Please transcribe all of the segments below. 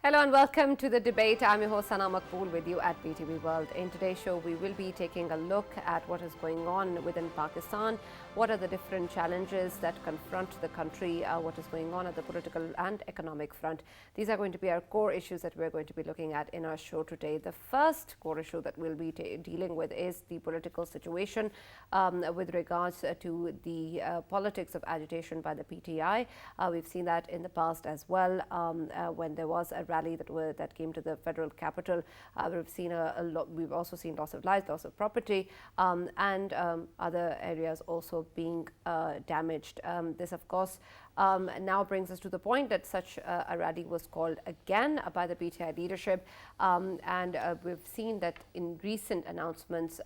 Hello and welcome to the debate. I'm your host Sana Maqbool with you at PTV World. In today's show, we will be taking a look at what is going on within Pakistan. What are the different challenges that confront the country? What is going on at the political and economic front? These are going to be our core issues that we're going to be looking at in our show today. The first core issue that we'll be dealing with is the political situation with regards to the politics of agitation by the PTI. We've seen that in the past as well when there was a rally that came to the federal capital. We've seen a lot. We've also seen loss of lives, loss of property, and other areas also being damaged. This, of course, now brings us to the point that such a rally was called again by the PTI leadership, and we've seen that in recent announcements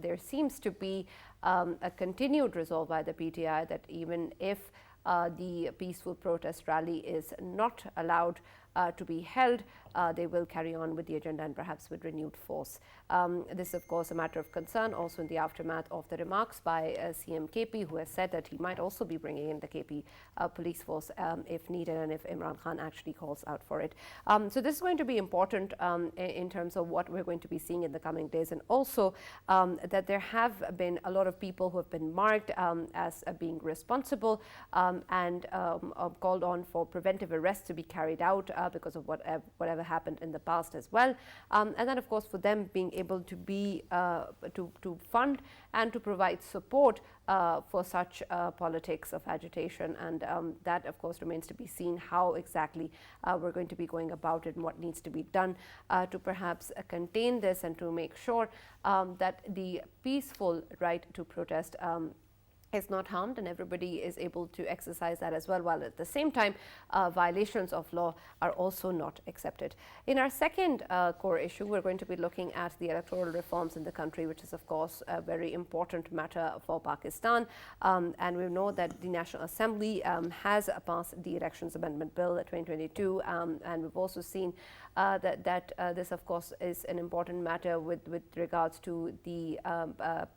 there seems to be a continued resolve by the PTI that even if the peaceful protest rally is not allowed to be held, they will carry on with the agenda and perhaps with renewed force. This is, of course, a matter of concern also in the aftermath of the remarks by CM KP, who has said that he might also be bringing in the KP police force if needed and if Imran Khan actually calls out for it. So this is going to be important in terms of what we're going to be seeing in the coming days, and also that there have been a lot of people who have been marked as being responsible and called on for preventive arrests to be carried out because of whatever happened in the past as well, and then of course for them being able to be to fund and to provide support for such politics of agitation, and that of course remains to be seen how exactly we're going to be going about it and what needs to be done to perhaps contain this and to make sure that the peaceful right to protest is not harmed and everybody is able to exercise that as well, while at the same time violations of law are also not accepted. In our second core issue, we're going to be looking at the electoral reforms in the country, which is of course a very important matter for Pakistan, and we know that the National Assembly has passed the Elections Amendment Bill 2022, and we've also seen that this of course is an important matter with regards to the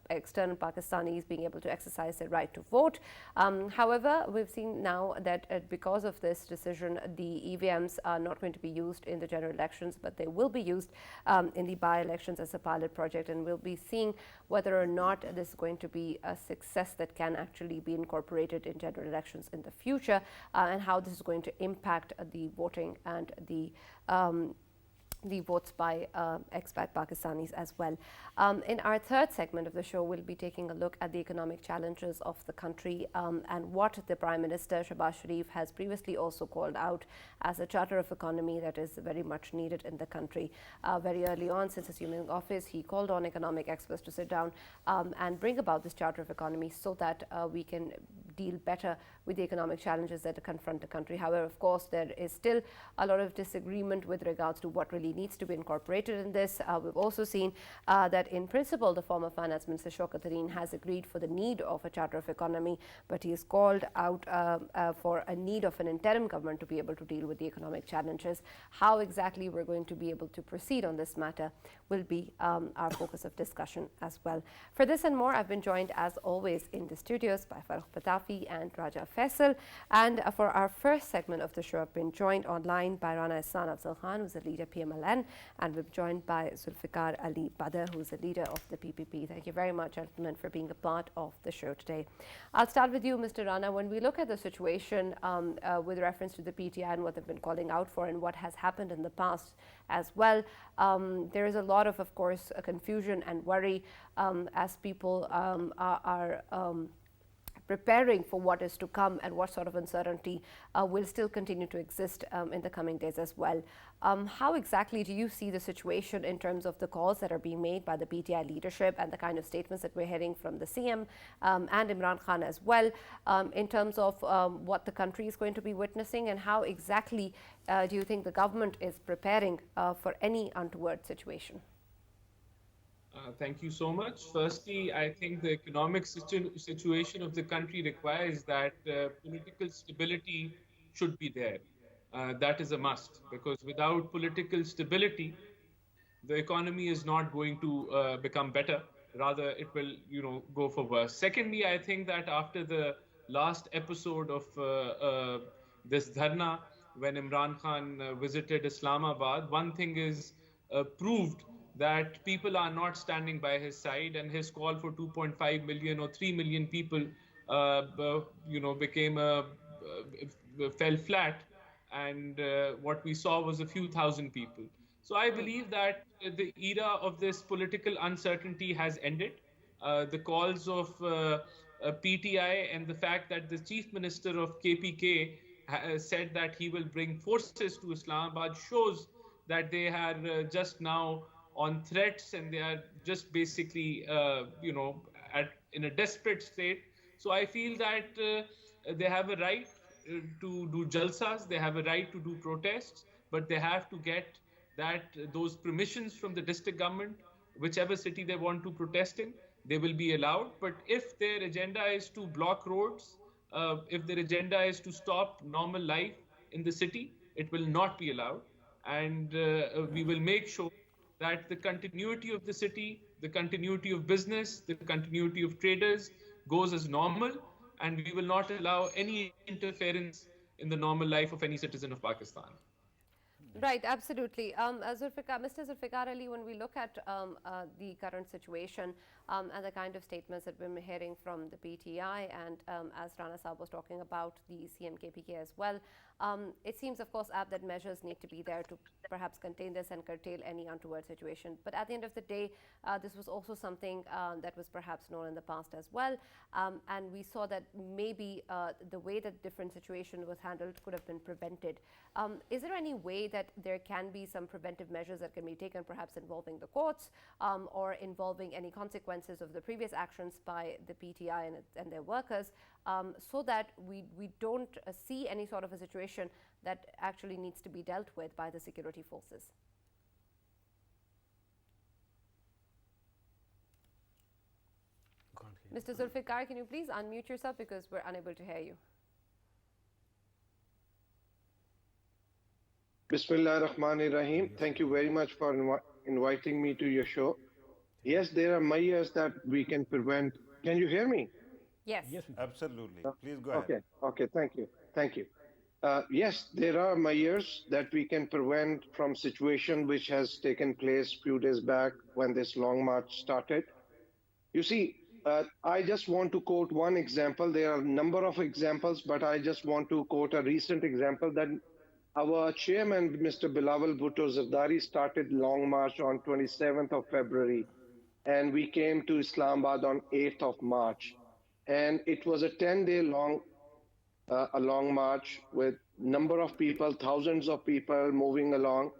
external Pakistanis being able to exercise their right to vote. However, we've seen now that because of this decision, the EVMs are not going to be used in the general elections, but they will be used in the by-elections as a pilot project, and we'll be seeing whether or not this is going to be a success that can actually be incorporated in general elections in the future, and how this is going to impact the voting and the votes by expat Pakistanis as well. In our third segment of the show, we'll be taking a look at the economic challenges of the country and what the Prime Minister Shehbaz Sharif has previously also called out as a charter of economy that is very much needed in the country. Very early on, since assuming office, he called on economic experts to sit down and bring about this charter of economy so that we can deal better with the economic challenges that confront the country. However, of course, there is still a lot of disagreement with regards to what really needs to be incorporated in this. We've also seen that in principle, the former Finance Minister Shaukat Tareen has agreed for the need of a charter of economy, but he has called out for a need of an interim government to be able to deal with the economic challenges. How exactly we're going to be able to proceed on this matter will be our focus of discussion as well. For this and more, I've been joined as always in the studios by Farrukh, Pitafi and Raja Faisal, and for our first segment of the show, I've been joined online by Rana Ihsan Afzal Khan, who's a leader PMLN, and we're joined by Zulfikar Ali Badr, who's a leader of the PPP. Thank you very much, gentlemen, for being a part of the show today. I'll start with you, Mr. Rana. When we look at the situation with reference to the PTI and what they've been calling out for and what has happened in the past as well, there is a lot of course, confusion and worry as people are preparing for what is to come and what sort of uncertainty will still continue to exist in the coming days as well. How exactly do you see the situation in terms of the calls that are being made by the PTI leadership and the kind of statements that we're hearing from the CM and Imran Khan as well, in terms of what the country is going to be witnessing, and how exactly do you think the government is preparing for any untoward situation? Thank you so much. Firstly, I think the economic situation of the country requires that political stability should be there. That is a must, because without political stability, the economy is not going to become better. Rather, it will, go for worse. Secondly, I think that after the last episode of this dharna, when Imran Khan visited Islamabad, one thing is proved, that people are not standing by his side, and his call for 2.5 million or 3 million people, became fell flat, and what we saw was a few thousand people. So I believe that the era of this political uncertainty has ended. The calls of PTI and the fact that the chief minister of KPK said that he will bring forces to Islamabad shows that they are just now on threats, and they are just basically, in a desperate state. So I feel that they have a right to do jalsas, they have a right to do protests, but they have to get those permissions from the district government. Whichever city they want to protest in, they will be allowed. But if their agenda is to block roads, if their agenda is to stop normal life in the city, it will not be allowed. And we will make sure that the continuity of the city, the continuity of business, the continuity of traders goes as normal, and we will not allow any interference in the normal life of any citizen of Pakistan. Right, absolutely. Mr. Zulfikar Ali, when we look at the current situation and the kind of statements that we're hearing from the PTI, and as Rana Saab was talking about the CMKPK as well, it seems, of course, that measures need to be there to perhaps contain this and curtail any untoward situation. But at the end of the day, this was also something that was perhaps known in the past as well. And we saw that maybe the way that different situation was handled could have been prevented. Is there any way that there can be some preventive measures that can be taken, perhaps involving the courts or involving any consequences of the previous actions by the PTI and their workers, so that we don't see any sort of a situation that actually needs to be dealt with by the security forces? Mr. Zulfikar, can you please unmute yourself, because we're unable to hear you? Bismillah ar-Rahman ar-Rahim. Thank you very much for inviting me to your show. Yes, there are measures that we can prevent. Can you hear me? Yes. Yes, absolutely. Please go ahead. Okay, thank you. Yes, there are measures that we can prevent from situation which has taken place few days back when this long march started. You see, I just want to quote one example. There are a number of examples, but I just want to quote a recent example that our chairman, Mr. Bilawal Bhutto Zardari, started long march on 27th of February, and we came to Islamabad on 8th of March. And it was a 10-day long march with number of people, thousands of people moving along.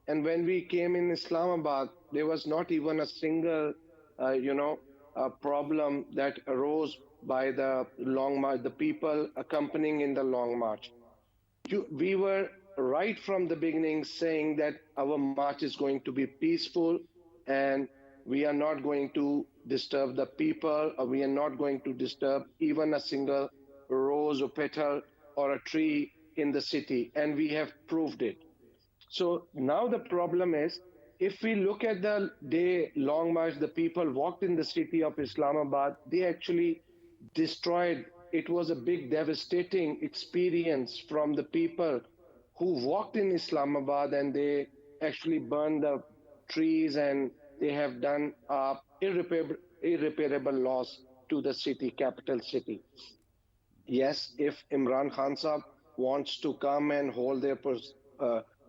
And when we came in Islamabad, there was not even a single, problem that arose by the long march, the people accompanying in the long march. We were right from the beginning saying that our march is going to be peaceful, and we are not going to disturb the people, or we are not going to disturb even a single rose or petal or a tree in the city, and we have proved it. So now the problem is, if we look at the day long march, the people walked in the city of Islamabad, they actually destroyed. It was a big devastating experience from the people who walked in Islamabad, and they actually burned the trees, and they have done irreparable loss to the city, capital city. Yes, if Imran Khan Sahab wants to come and hold their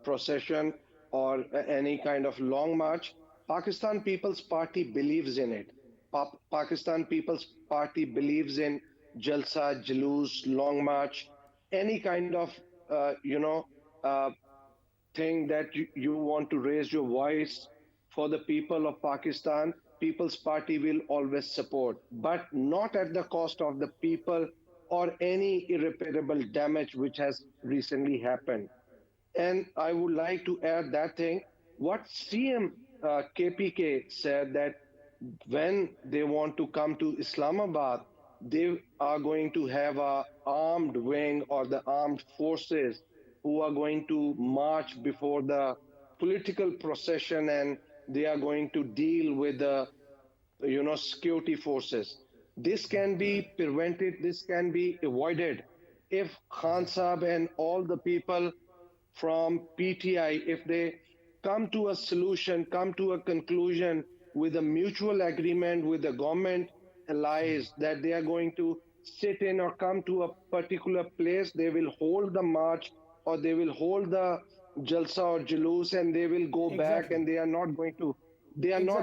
procession or any kind of long march, Pakistan People's Party believes in it. Pakistan People's Party believes in Jalsa, Jalus, Long March, any kind of, thing that you want to raise your voice for the people of Pakistan. People's Party will always support, but not at the cost of the people or any irreparable damage which has recently happened. And I would like to add that thing, what CM KPK said, that when they want to come to Islamabad, they are going to have a armed wing or the armed forces who are going to march before the political procession, and they are going to deal with the security forces. This can be prevented, this can be avoided if Khan Saab and all the people from PTI, if they come to a solution, come to a conclusion with a mutual agreement with the government allies that they are going to sit in or come to a particular place, they will hold the march or they will hold the jalsa or julus and they will go back Exactly. and they are not Exactly.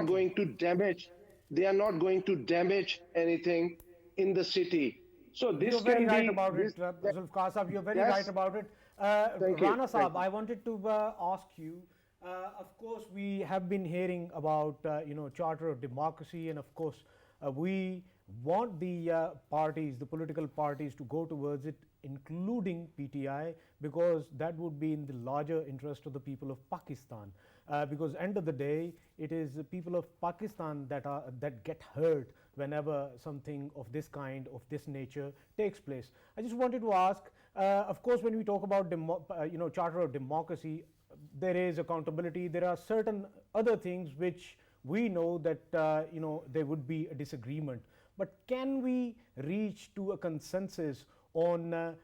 going to damage they are not going to damage anything in the city. So You're this very can right be about it, this that, Zulfikar Saab. You're very right yes, about it. thank you, Rana thank Saab, you. I wanted to ask you. Of course, we have been hearing about Charter of Democracy, and of course, we want the parties, the political parties, to go towards it, including PTI, because that would be in the larger interest of the people of Pakistan. Because end of the day, it is the people of Pakistan that get hurt whenever something of this kind, of this nature, takes place. I just wanted to ask, of course, when we talk about Charter of Democracy, there is accountability. There are certain other things which we know that there would be a disagreement. But can we reach to a consensus on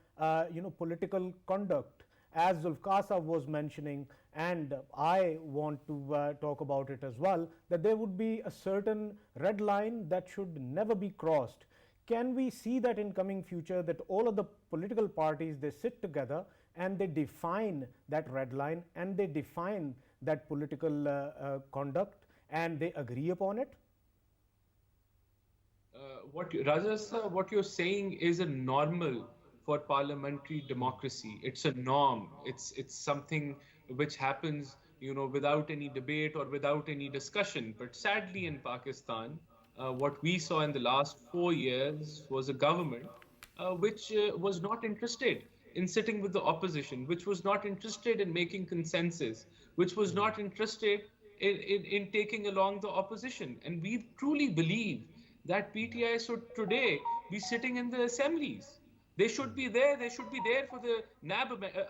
political conduct, as Zulfikar Saab was mentioning, and I want to talk about it as well, that there would be a certain red line that should never be crossed. Can we see that in coming future, that all of the political parties, they sit together and they define that red line and they define that political conduct and they agree upon it? What you're saying is a normal for parliamentary democracy. It's a norm. It's something which happens, without any debate or without any discussion. But sadly, in Pakistan, what we saw in the last 4 years was a government which was not interested in sitting with the opposition, which was not interested in making consensus, which was not interested in taking along the opposition. And we truly believe that PTI should today be sitting in the assemblies. They should be there. They should be there for the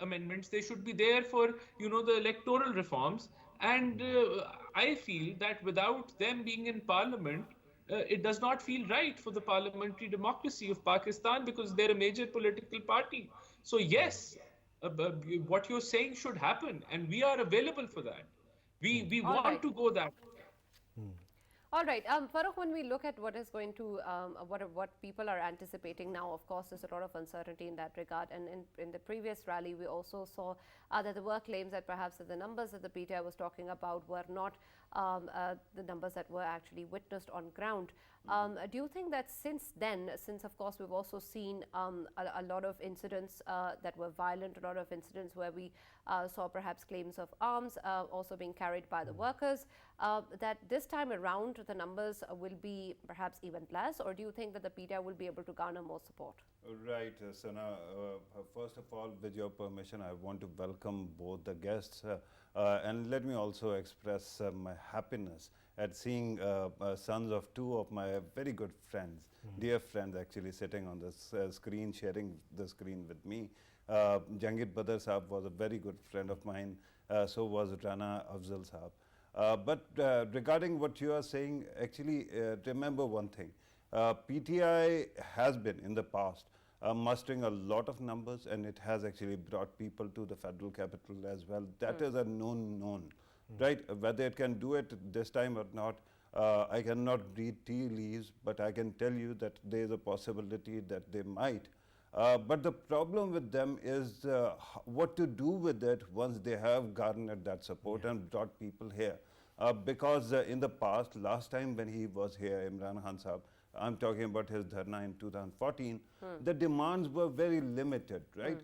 amendments. They should be there for the electoral reforms. And I feel that without them being in parliament, it does not feel right for the parliamentary democracy of Pakistan because they're a major political party. So yes, what you're saying should happen, and we are available for that. We All want right. to go that way. All right, Farrukh, when we look at what is going to, what people are anticipating now, of course, there's a lot of uncertainty in that regard. And in the previous rally, we also saw that there were claims that perhaps the numbers that the PTI was talking about were not the numbers that were actually witnessed on ground. Do you think that since then, since of course we've also seen a lot of incidents that were violent, a lot of incidents where we saw perhaps claims of arms also being carried by the workers, that this time around the numbers will be perhaps even less, or do you think that the PTI will be able to garner more support? Right, Sana. First of all, with your permission, I want to welcome both the guests and let me also express my happiness at seeing sons of two of my very good friends, dear friends actually sitting on this screen, sharing the screen with me. Jangid Badar Saab was a very good friend of mine, so was Rana Afzal Saab. But regarding what you are saying, actually remember one thing. PTI has been in the past mustering a lot of numbers, and it has actually brought people to the federal capital as well. That is a known, right? Whether it can do it this time or not, I cannot read tea leaves, but I can tell you that there is a possibility that they might. But the problem with them is what to do with it once they have garnered that support and brought people here. Because in the past, last time when he was here, Imran Khan Saab, I'm talking about his dharna in 2014, the demands were very limited, right?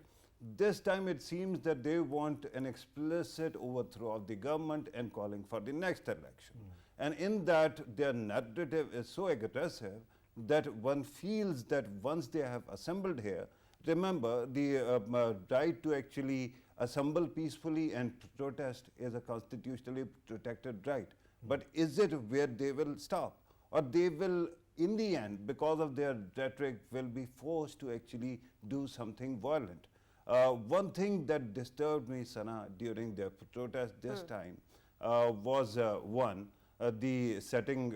This time it seems that they want an explicit overthrow of the government and calling for the next election. And in that, their narrative is so aggressive that one feels that once they have assembled here, remember the right to actually assemble peacefully and protest is a constitutionally protected right. But is it where they will stop? Or they will, in the end, because of their rhetoric, will be forced to actually do something violent. One thing that disturbed me, Sana, during their protest this time was one, the setting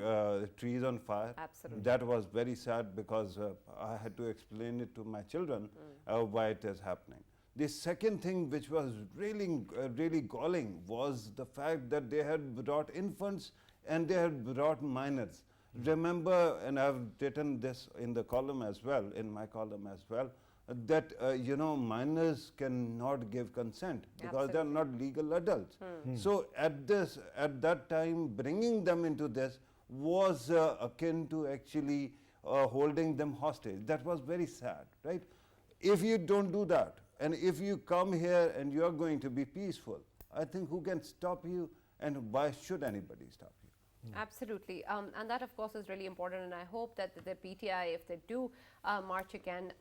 trees on fire. Absolutely. That was very sad because I had to explain it to my children why it is happening. The second thing which was really galling was the fact that they had brought infants and they had brought minors. Remember, and I've written this in the column as well, in my column as well, that minors cannot give consent because they are not legal adults. So at that time, bringing them into this was akin to actually holding them hostage. That was very sad, right? If you don't do that, and if you come here and you are going to be peaceful, I think who can stop you, and why should anybody stop you? Absolutely. And that, of course, is really important. And I hope that the PTI, if they do march again,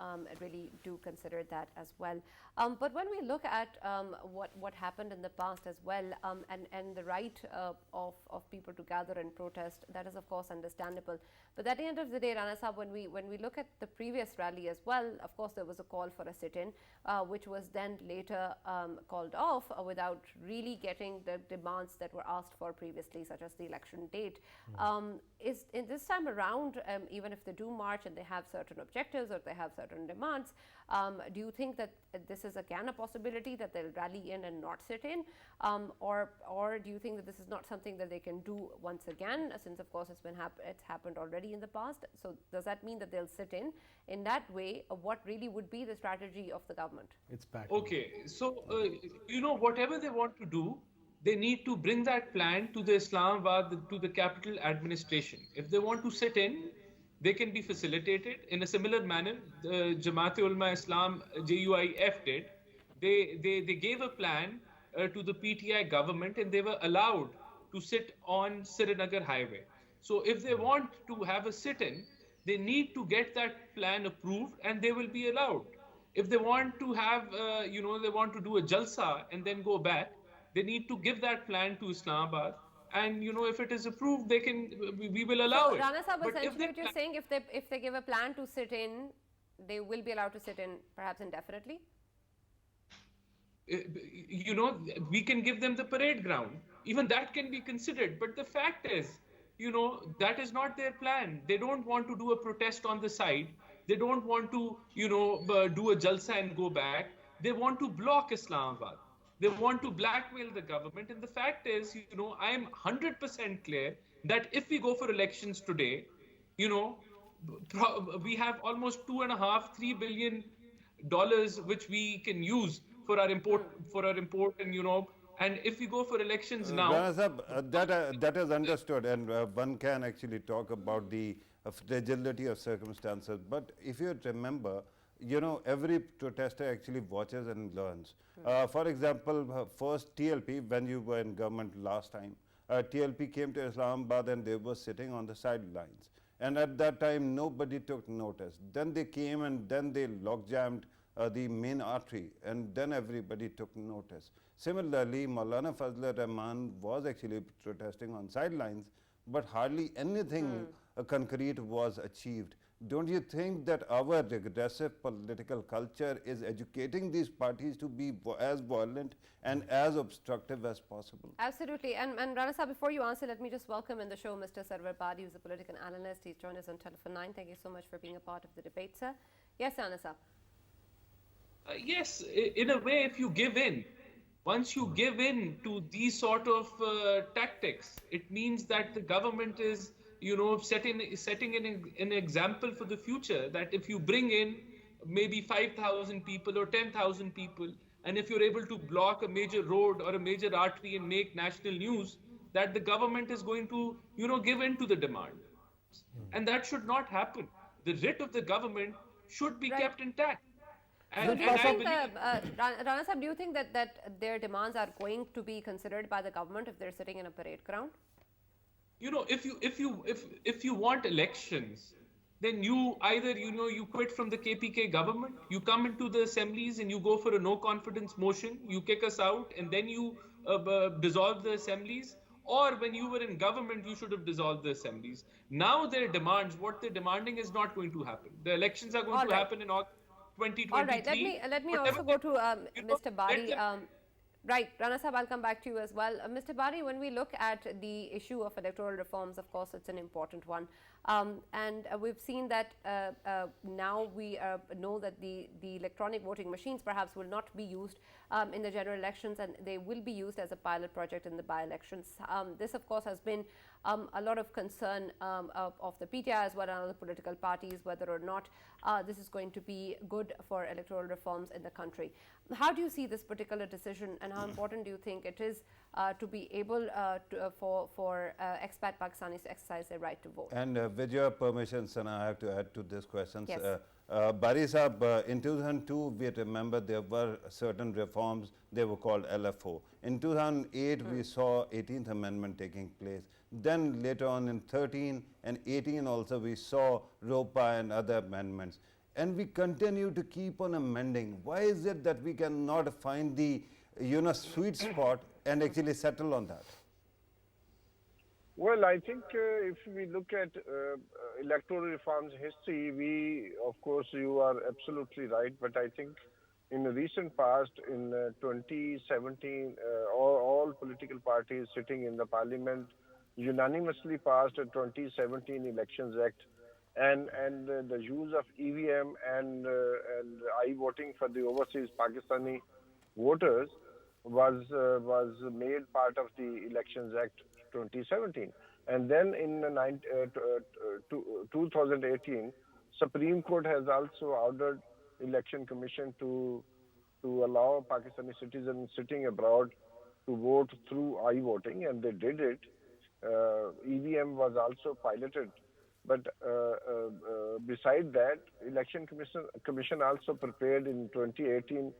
really do consider that as well. But when we look at what happened in the past as well, and the right of people to gather and protest, that is, of course, understandable. But at the end of the day, Rana Sahab, when we look at the previous rally as well, of course, there was a call for a sit-in, which was then later called off without really getting the demands that were asked for previously, such as the election date. Is in this time around, even if they do march and they have certain objectives or they have certain demands, do you think that this is again a possibility that they'll rally in and not sit in, or do you think that this is not something that they can do once again, since of course it's happened already in the past? So does that mean that they'll sit in? In that way, what really would be the strategy of the government? It's back. Okay, so whatever they want to do, they need to bring that plan to the Islamabad, to the capital administration. If they want to sit in, they can be facilitated in a similar manner. The Jamaat-e-Ulama Islam, JUIF did. They gave a plan to the PTI government, and they were allowed to sit on Srinagar Highway. So if they want to have a sit-in, they need to get that plan approved, and they will be allowed. If they want to have, they want to do a jalsa and then go back, they need to give that plan to Islamabad, and if it is approved, we will allow it. Rana Sahab, essentially what you're saying, if they give a plan to sit in, they will be allowed to sit in perhaps indefinitely? We can give them the parade ground. Even that can be considered. But the fact is, that is not their plan. They don't want to do a protest on the side. They don't want to, do a jalsa and go back. They want to block Islamabad. They want to blackmail the government. And the fact is, I am 100% clear that if we go for elections today, we have almost $2.5–3 billion which we can use for our import, and if we go for elections now, that is understood, and one can actually talk about the fragility of circumstances. But if you remember, every protester actually watches and learns. For example, first TLP, when you were in government last time, TLP came to Islamabad and they were sitting on the sidelines. And at that time, nobody took notice. Then they came and then they lock-jammed the main artery, and then everybody took notice. Similarly, Maulana Fazlur Rahman was actually protesting on sidelines, but hardly anything concrete was achieved. Don't you think that our regressive political culture is educating these parties to be as violent and as obstructive as possible? Absolutely. And Rana Sahab, before you answer, let me just welcome in the show Mr. Sarwar Padi, who's a political analyst. He's joined us on Telephone 9. Thank you so much for being a part of the debate, sir. Yes, Rana Sahab. Yes, in a way, if you give in, once you give in to these sort of tactics, it means that the government is, setting an example for the future, that if you bring in maybe 5,000 people or 10,000 people, and if you're able to block a major road or a major artery and make national news, that the government is going to, give in to the demand. And that should not happen. The writ of the government should be kept intact. So do you think, Rana Sahab, do you think that their demands are going to be considered by the government if they're sitting in a parade ground? If you want elections, then you either you quit from the KPK government, you come into the assemblies and you go for a no confidence motion, you kick us out, and then you dissolve the assemblies. Or when you were in government, you should have dissolved the assemblies. Now their demands, what they're demanding, is not going to happen. The elections are going to happen in August 2023. All right, let me also go to Mr. Badi. Right, Rana Sahab, I'll come back to you as well. Mr. Bari, when we look at the issue of electoral reforms, of course, it's an important one. And we've seen that now we know that the electronic voting machines perhaps will not be used in the general elections, and they will be used as a pilot project in the by-elections. This, of course, has been a lot of concern of the PTI as well as other political parties, whether or not this is going to be good for electoral reforms in the country. How do you see this particular decision, and how important do you think it is to be able for expat Pakistanis to exercise their right to vote? And with your permission, Sana, I have to add to these questions. Yes. Bari Sahab, in 2002, we remember there were certain reforms, they were called LFO. In 2008, we saw 18th Amendment taking place. Then later on in 13 and 18 also, we saw ROPA and other amendments. And we continue to keep on amending. Why is it that we cannot find the sweet spot and actually settle on that? Well, I think if we look at electoral reforms history, of course, you are absolutely right. But I think in the recent past, in 2017, all political parties sitting in the parliament unanimously passed a 2017 Elections Act, and the use of EVM and I-voting for the overseas Pakistani voters was made part of the Elections Act 2017. And then in 2018, Supreme Court has also ordered Election Commission to allow Pakistani citizens sitting abroad to vote through I-voting, and they did it. EVM was also piloted. But beside that, Election Commission also prepared in 2018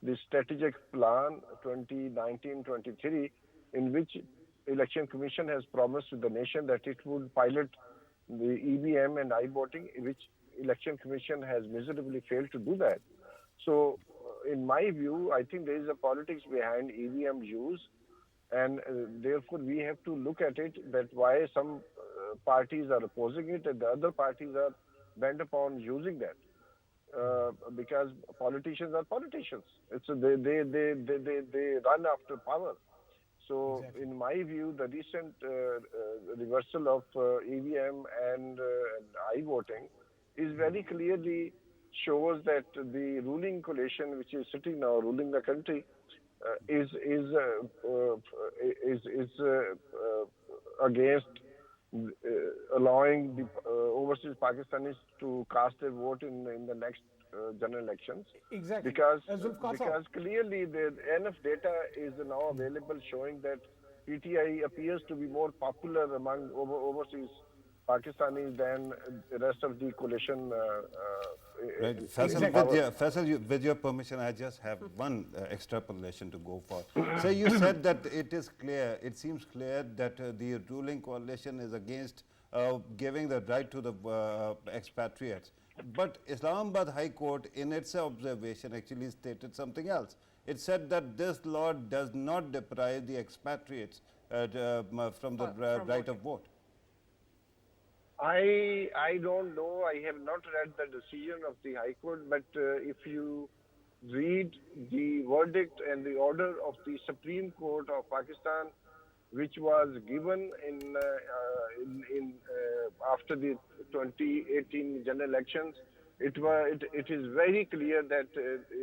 the strategic plan 2019-23, in which Election Commission has promised to the nation that it would pilot the EVM and I-voting, which Election Commission has miserably failed to do that. So, in my view, I think there is a politics behind EVM use, and therefore we have to look at it that why some parties are opposing it and the other parties are bent upon using that. Because politicians are politicians. They run after power. So, exactly. In my view, the recent reversal of EVM and I-voting is very clearly shows that the ruling coalition, which is sitting now ruling the country, is against allowing the overseas Pakistanis to cast their vote in the next general elections. Exactly. Because clearly the enough data is now available showing that PTI appears to be more popular among overseas Pakistanis than the rest of the coalition. Right. Faisal, with your permission, I just have one extrapolation to go for. So you said that it seems clear that the ruling coalition is against giving the right to the expatriates. But Islamabad High Court, in its observation, actually stated something else. It said that this law does not deprive the expatriates from the right of vote. I don't know. I have not read the decision of the High Court, but if you read the verdict and the order of the Supreme Court of Pakistan, which was given after the 2018 general elections, it is very clear that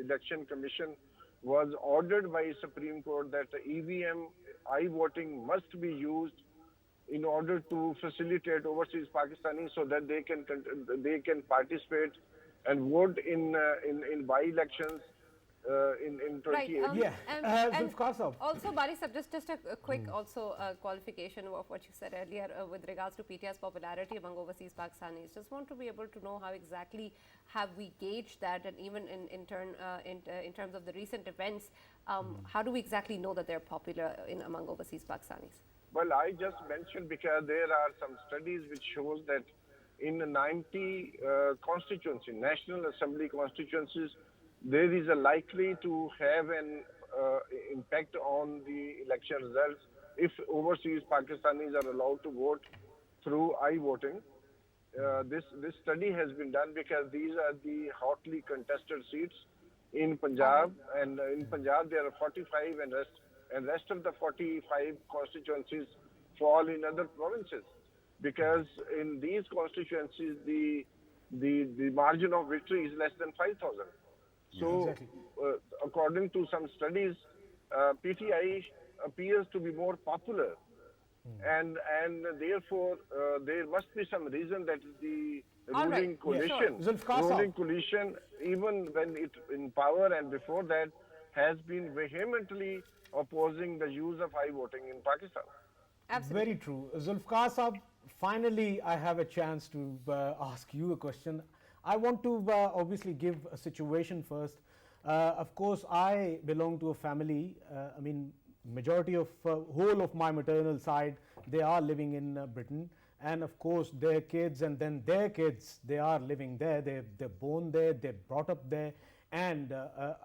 Election Commission was ordered by Supreme Court that EVM I-voting must be used in order to facilitate overseas Pakistanis so that they can participate and vote in by-elections in 2018. Right. Yeah. And also, Bari Sahab, just a quick qualification of what you said earlier with regards to PTI's popularity among overseas Pakistanis. Just want to be able to know how exactly have we gauged that, and even in terms of the recent events, how do we exactly know that they're popular among overseas Pakistanis? Well, I just mentioned because there are some studies which shows that in 90 constituencies, National Assembly constituencies, there is a likely to have an impact on the election results if overseas Pakistanis are allowed to vote through I-voting. This study has been done because these are the hotly contested seats, in Punjab, and in Punjab there are 45, and rest of the 45 constituencies fall in other provinces, because in these constituencies the margin of victory is less than 5,000. So, Exactly. according to some studies, PTI appears to be more popular, and therefore there must be some reason that the All right. ruling coalition, Sure. Zulfikar Saab. ruling coalition, even when it in power and before that, has been vehemently opposing the use of high voting in Pakistan. Absolutely. Very true. Zulfikar Saab, finally I have a chance to ask you a question. I want to obviously give a situation first. Of course, I belong to a family, I mean, majority of whole of my maternal side, they are living in Britain. And of course, their kids and then their kids, they are living there. They're born there, they're brought up there. And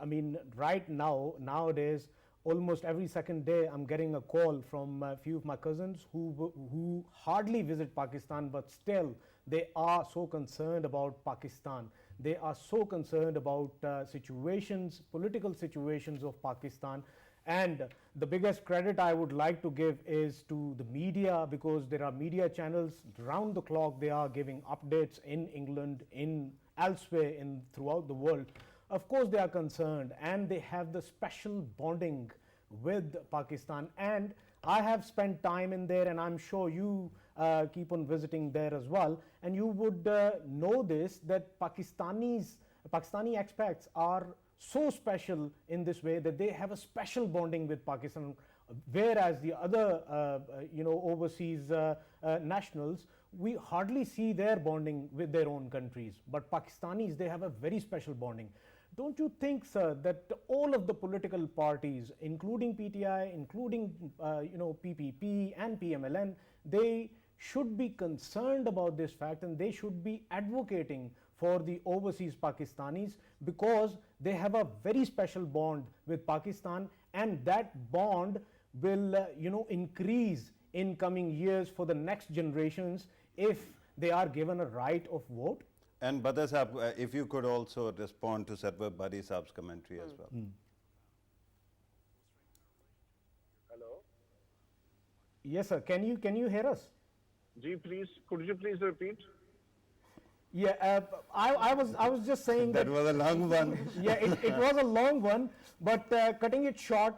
I mean, right now, nowadays, almost every second day, I'm getting a call from a few of my cousins who hardly visit Pakistan, but still they are so concerned about Pakistan. They are so concerned about situations, political situations of Pakistan. And the biggest credit I would like to give is to the media, because there are media channels round the clock. They are giving updates in England, in elsewhere, in throughout the world. Of course, they are concerned, and they have the special bonding with Pakistan. And I have spent time in there, and I'm sure you keep on visiting there as well. And you would know this, that Pakistani expats are so special in this way that they have a special bonding with Pakistan, whereas the other overseas nationals, we hardly see their bonding with their own countries. But Pakistanis, they have a very special bonding. Don't you think, sir, that all of the political parties, including PTI, including PPP and PMLN, they should be concerned about this fact, and they should be advocating for the overseas Pakistanis, because they have a very special bond with Pakistan, and that bond will increase in coming years for the next generations if they are given a right of vote? And Badr Saab, if you could also respond to Sarwar Bari Saab's commentary as well. Hello? Yes, sir. Can you hear us? Ji, please, could you please repeat? Yeah, I was just saying That was a long one. yeah, it was a long one, but cutting it short,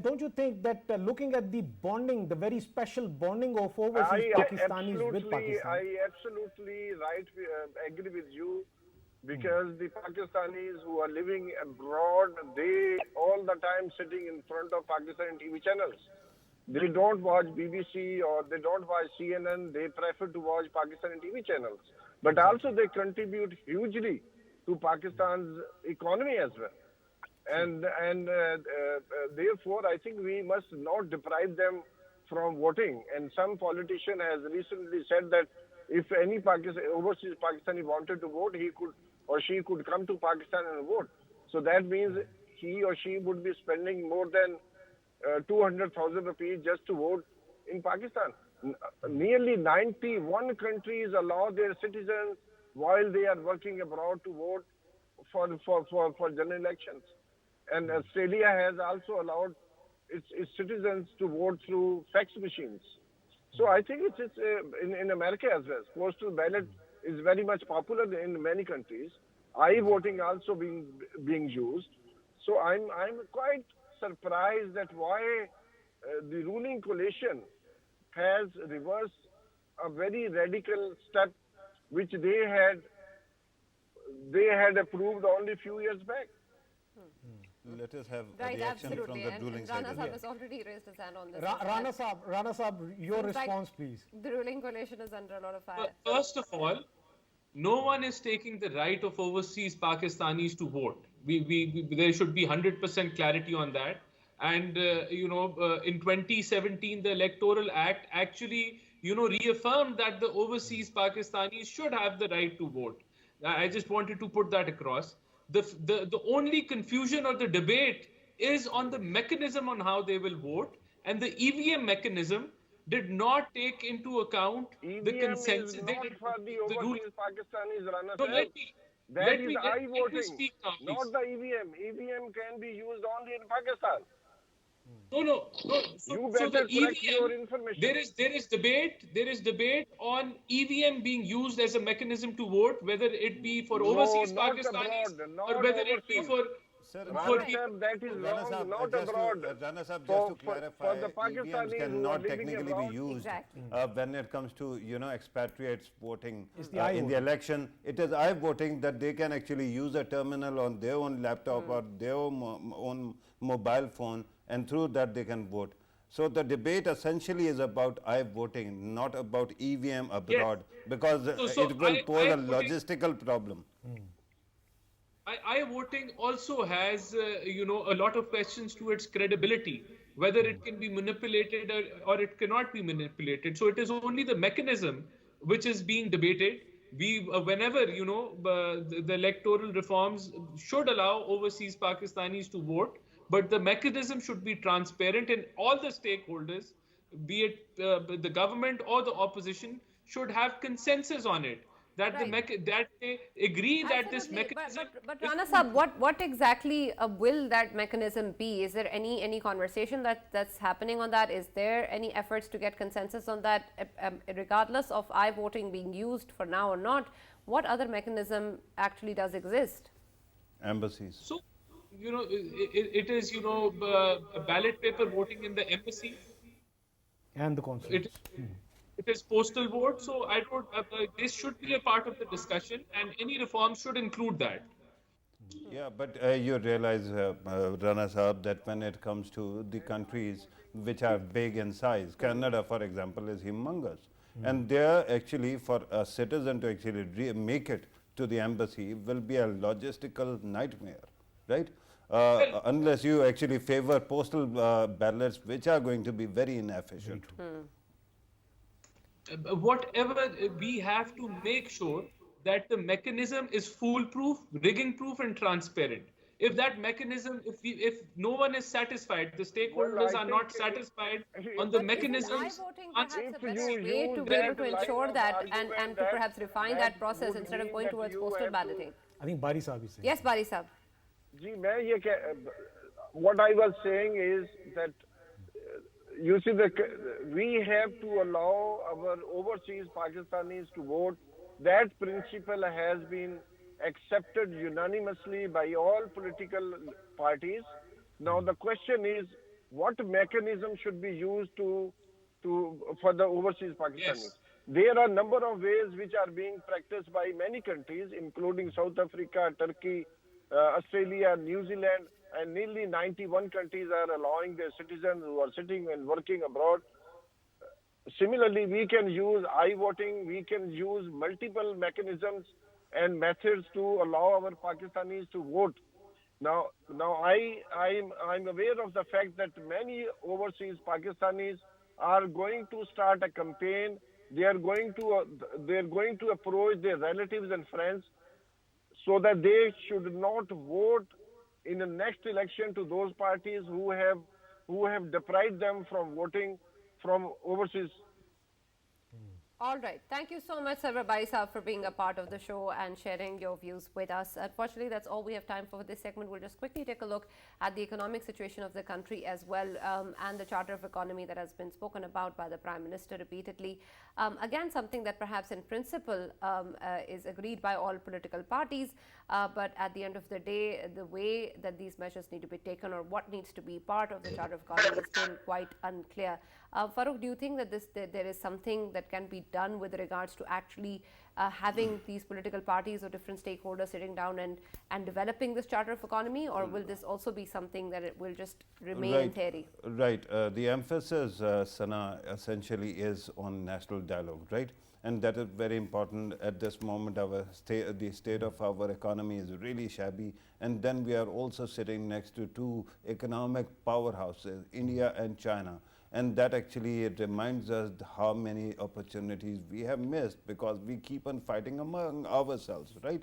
don't you think that looking at the bonding, the very special bonding of overseas Pakistanis with Pakistan? I absolutely agree with you, because the Pakistanis who are living abroad, they all the time sitting in front of Pakistan TV channels. They don't watch BBC or they don't watch CNN. They prefer to watch Pakistani TV channels. But also they contribute hugely to Pakistan's economy as well. And therefore, I think we must not deprive them from voting. And some politician has recently said that if any overseas Pakistani wanted to vote, he could or she could come to Pakistan and vote. So that means he or she would be spending more than 200,000 rupees just to vote in Pakistan. Nearly 91 countries allow their citizens while they are working abroad to vote for general elections. And Australia has also allowed its citizens to vote through fax machines. So I think it's in America as well. Postal ballot is very much popular in many countries. I-voting also being used. So I'm quite surprised that why the ruling coalition has reversed a very radical step which they had approved only a few years back. Let us have a Right, reaction from absolutely. the And ruling side. Rana as Saab well. has already raised his hand on this. Rana Saab, your Seems like response, please. The ruling coalition is under a lot of fire. First of all, no one is taking the right of overseas Pakistanis to vote. There should be 100% clarity on that. And in 2017, the Electoral Act actually reaffirmed that the overseas Pakistanis should have the right to vote. I just wanted to put that across. The only confusion or the debate is on the mechanism on how they will vote, and the EVM mechanism did not take into account the EVM consensus. is not for the overseas Pakistanis, Rana No, Sahib. That let is me let me I-voting, speak now, not please. the EVM. EVM can be used only in Pakistan. No, no, no. You So the better correct EVM, your information. there is debate on EVM being used as a mechanism to vote, whether it be for No, overseas not Pakistanis abroad, or not whether it be overseas. Sir, for Rana sir, people. Sahib, that is Rana wrong, Sahib, not abroad. just to For clarify, the EVMs Pakistanis who are cannot living technically be abroad, used Exactly. when it comes to, expatriates voting It's the in the I-voting. election. It is I-voting that they can actually use a terminal on their own laptop or their own mobile phone, and through that they can vote. So the debate essentially is about I-voting, not about EVM Yes. abroad, because So it will pose I a voting logistical problem. I voting also has a lot of questions to its credibility, whether it can be manipulated or it cannot be manipulated. So it is only the mechanism which is being debated. We whenever the electoral reforms should allow overseas Pakistanis to vote, but the mechanism should be transparent, and all the stakeholders, be it the government or the opposition, should have consensus on it. That Right. that they agree that this Absolutely, mechanism but is Rana Sahab, foolproof. what exactly will that mechanism be? Is there any conversation that's happening on that? Is there any efforts to get consensus on that, regardless of I-voting being used for now or not? What other mechanism actually does exist? Embassies. So, it is, ballot paper voting in the embassy. And the It, consulates. it is postal vote. So I don't, this should be a part of the discussion, and any reforms should include that. Yeah, but you realize, Rana Sahab, that when it comes to the countries which are big in size, Canada, for example, is humongous. And there, actually, for a citizen to actually make it to the embassy will be a logistical nightmare, right? Well, Unless you actually favor postal ballots, which are going to be very inefficient. whatever we have to make sure that the mechanism is foolproof, rigging proof, and transparent. If that mechanism, if no one is satisfied, the well, stakeholders I are think not satisfied on the But isn't mechanisms. I-voting perhaps a if better you way to use be able that to line ensure of that argument, and to perhaps refine that process would instead of mean going that towards you postal have balloting? I think Bari Saab is saying. Yes, Bari Sahab. जी मैं ये what I was saying is that you see we have to allow our overseas Pakistanis to vote. That principle has been accepted unanimously by all political parties. Now the question is, what mechanism should be used for the overseas Pakistanis? Yes. There are a number of ways which are being practiced by many countries, including South Africa, Turkey, Australia, New Zealand, and nearly 91 countries are allowing their citizens who are sitting and working abroad. Similarly, we can use I-voting, we can use multiple mechanisms and methods to allow our Pakistanis to vote. Now I'm aware of the fact that many overseas Pakistanis are going to start a campaign. They are going to approach their relatives and friends so that they should not vote in the next election to those parties who have deprived them from voting from overseas. All right. Thank you so much, Sarwar Bhai Saab, for being a part of the show and sharing your views with us. Unfortunately, that's all we have time for this segment. We'll just quickly take a look at the economic situation of the country as well, and the Charter of Economy that has been spoken about by the Prime Minister repeatedly. Again, something that perhaps in principle is agreed by all political parties, but at the end of the day, the way that these measures need to be taken or what needs to be part of the Charter of Economy is still quite unclear. Farrukh, do you think that there is something that can be done with regards to actually having these political parties or different stakeholders sitting down and developing this Charter of Economy, or will this also be something that it will just remain in theory? Right. The emphasis, Sana, essentially is on national dialogue, right? And that is very important at this moment. The state of our economy is really shabby, and then we are also sitting next to two economic powerhouses, India and China. And that actually it reminds us how many opportunities we have missed because we keep on fighting among ourselves, right?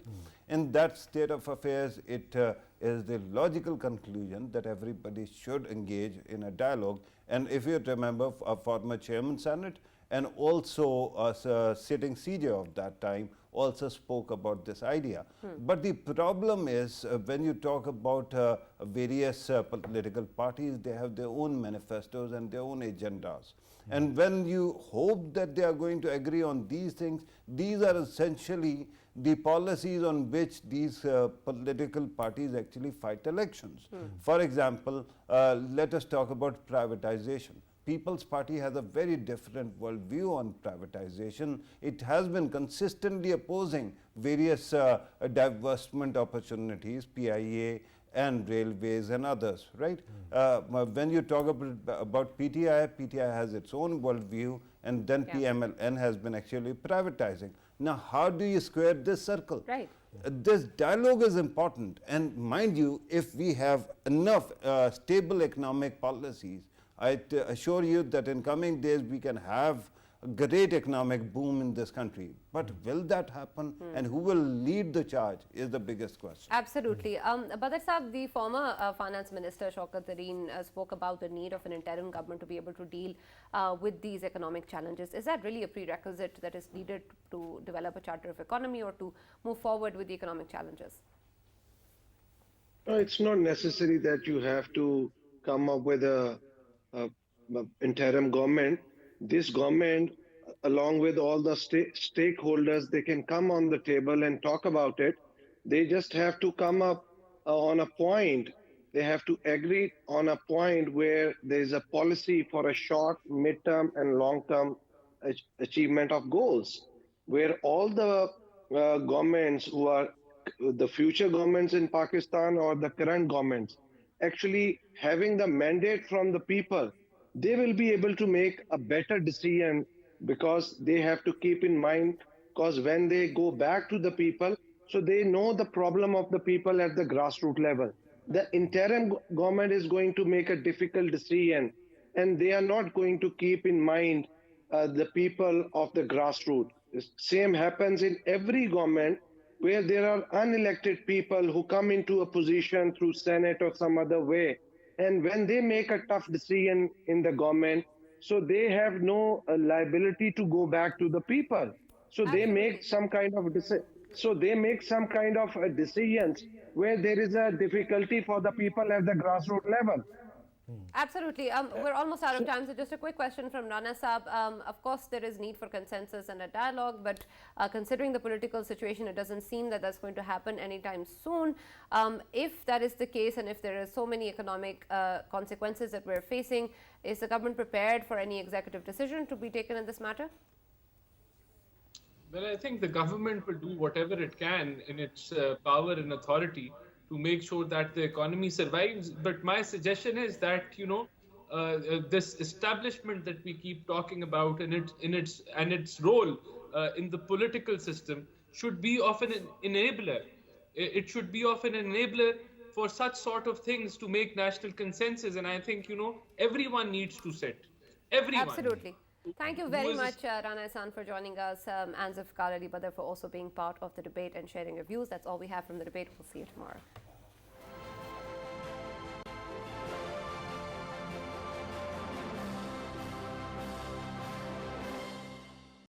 In that state of affairs, it is the logical conclusion that everybody should engage in a dialogue And if you remember, a former chairman Senate and also a sitting CJ of that time also spoke about this idea. But the problem is when you talk about various political parties, they have their own manifestos and their own agendas. And when you hope that they are going to agree on these things, these are essentially the policies on which these political parties actually fight elections. For example, let us talk about privatization. People's Party has a very different worldview on privatization. It has been consistently opposing various divestment opportunities, PIA and railways and others, right? When you talk about PTI, PTI has its own worldview, and then PMLN has been actually privatizing. Now, how do you square this circle? Right. This dialogue is important, and mind you, if we have enough stable economic policies, I assure you that in coming days we can have a great economic boom in this country. But will that happen, and who will lead the charge is the biggest question. Absolutely. Badr Saab, the former finance minister Shaukat Tareen spoke about the need of an interim government to be able to deal with these economic challenges. Is that really a prerequisite that is needed to develop a charter of economy or to move forward with the economic challenges? No, it's not necessary that you have to come up with a interim government. This government, along with all the stakeholders, they can come on the table and talk about it. They just have to come up on a point. They have to agree on a point where there is a policy for a short, mid-term, and long-term achievement of goals, where all the governments who are the future governments in Pakistan or the current governments actually having the mandate from the people, they will be able to make a better decision, because they have to keep in mind, because when they go back to the people, so they know the problem of the people at the grassroots level. The interim government is going to make a difficult decision, and they are not going to keep in mind the people of the grassroots. Same happens in every government where there are unelected people who come into a position through Senate or some other way. And when they make a tough decision in the government, so they have no liability to go back to the people. So they make some kind of decisions where there is a difficulty for the people at the grassroots level. Absolutely. We're almost out of time, so just a quick question from Rana Saab. Of course, there is need for consensus and a dialogue, but considering the political situation, it doesn't seem that that's going to happen anytime soon. If that is the case, and if there are so many economic consequences that we're facing, is the government prepared for any executive decision to be taken in this matter? Well, I think the government will do whatever it can in its power and authority to make sure that the economy survives. But my suggestion is that, this establishment that we keep talking about and its role in the political system should be of an enabler. It should be of an enabler for such sort of things to make national consensus. And I think, everyone needs to sit. Everyone. Absolutely. Thank you very much, Rana Ehsan, for joining us, and Zulfikar Ali Badr for also being part of the debate and sharing your views. That's all we have from the debate. We'll see you tomorrow.